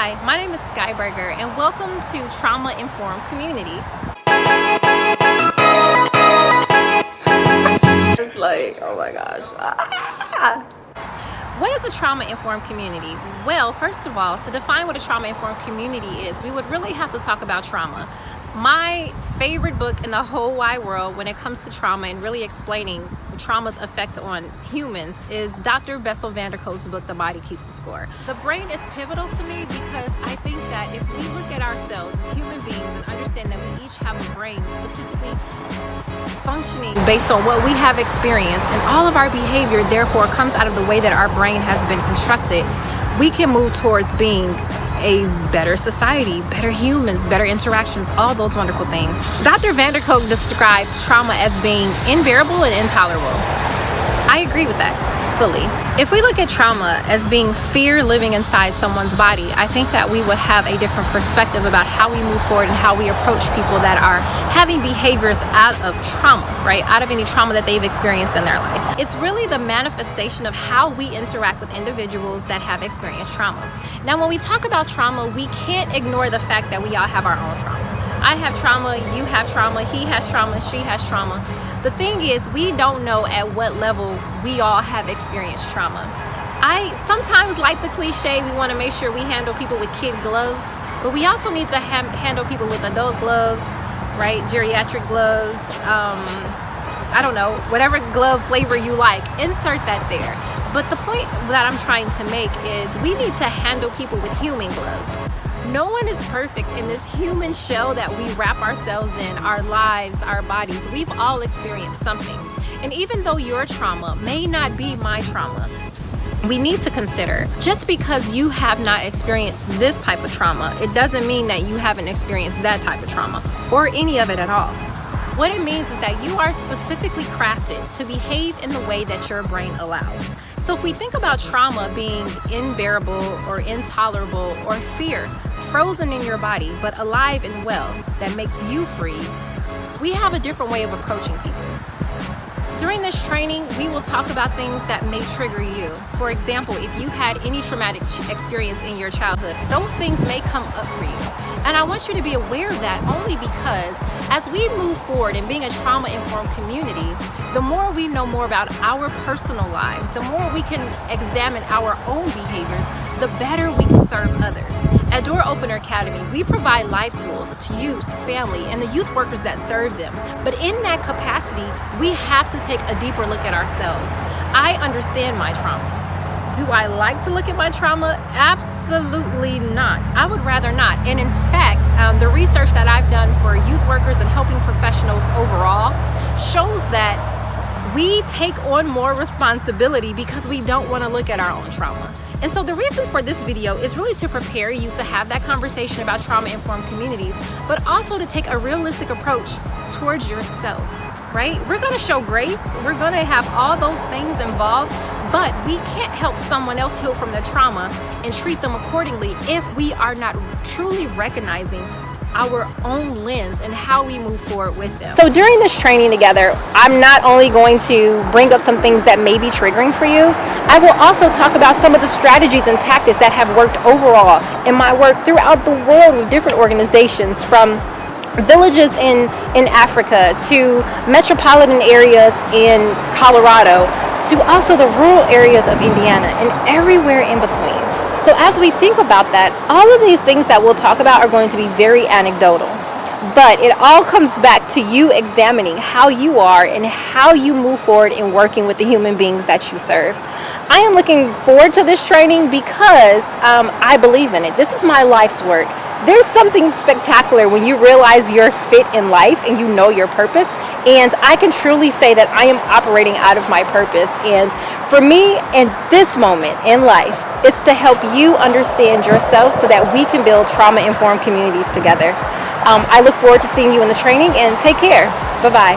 Hi, my name is Skyburger, and welcome to Trauma Informed Communities. It's like, oh my gosh. What is a trauma informed community? Well, first of all, to define what a trauma informed community is, we would really have to talk about trauma. My favorite book in the whole wide world when it comes to trauma and really explaining trauma's effect on humans is Dr. Bessel van der Kolk's book, The Body Keeps the Score. The brain is pivotal to me because I think that if we look at ourselves as human beings and understand that we each have a brain specifically functioning based on what we have experienced, and all of our behavior therefore comes out of the way that our brain has been constructed, we can move towards being a better society, better humans, better interactions, all those wonderful things. Dr. van der Kolk describes trauma as being unbearable and intolerable. I agree with that fully. If we look at trauma as being fear living inside someone's body, I think that we would have a different perspective about how we move forward and how we approach people that are having behaviors out of trauma, right? Out of any trauma that they've experienced in their life. It's really the manifestation of how we interact with individuals that have experienced trauma. Now, when we talk about trauma, we can't ignore the fact that we all have our own trauma. I have trauma, you have trauma, he has trauma, she has trauma. The thing is, we don't know at what level we all have experienced trauma. I sometimes like the cliche, we want to make sure we handle people with kid gloves, but we also need to handle people with adult gloves, right? Geriatric gloves, I don't know, whatever glove flavor you like, insert that there. But the point that I'm trying to make is we need to handle people with human gloves. No one is perfect in this human shell that we wrap ourselves in, our lives, our bodies. We've all experienced something. And even though your trauma may not be my trauma, we need to consider, just because you have not experienced this type of trauma, it doesn't mean that you haven't experienced that type of trauma or any of it at all. What it means is that you are specifically crafted to behave in the way that your brain allows. So if we think about trauma being unbearable or intolerable or fear frozen in your body but alive and well that makes you freeze, we have a different way of approaching people. During this training, we will talk about things that may trigger you. For example, if you had any traumatic experience in your childhood, those things may come up for you. And I want you to be aware of that only because as we move forward in being a trauma-informed community, the more we know more about our personal lives, the more we can examine our own behaviors, the better we can serve others. At Door Opener Academy, we provide life tools to youth, family, and the youth workers that serve them. But in that capacity, we have to take a deeper look at ourselves. I understand my trauma. Do I like to look at my trauma? Absolutely not. I would rather not. And in fact, the research that I've done for youth workers and helping professionals overall shows that we take on more responsibility because we don't want to look at our own trauma. And so the reason for this video is really to prepare you to have that conversation about trauma-informed communities, but also to take a realistic approach towards yourself, right? We're going to show grace. We're going to have all those things involved, but we can't help someone else heal from their trauma and treat them accordingly if we are not truly recognizing our own lens and how we move forward with them. So during this training together, I'm not only going to bring up some things that may be triggering for you, I will also talk about some of the strategies and tactics that have worked overall in my work throughout the world with different organizations, from villages in Africa to metropolitan areas in Colorado to also the rural areas of Indiana and everywhere in between. So as we think about that, all of these things that we'll talk about are going to be very anecdotal, but it all comes back to you examining how you are and how you move forward in working with the human beings that you serve. I am looking forward to this training because I believe in it. This is my life's work. There's something spectacular when you realize you're fit in life and you know your purpose. And I can truly say that I am operating out of my purpose. And for me, in this moment in life, is to help you understand yourself so that we can build trauma-informed communities together. I look forward to seeing you in the training, and take care. Bye-bye.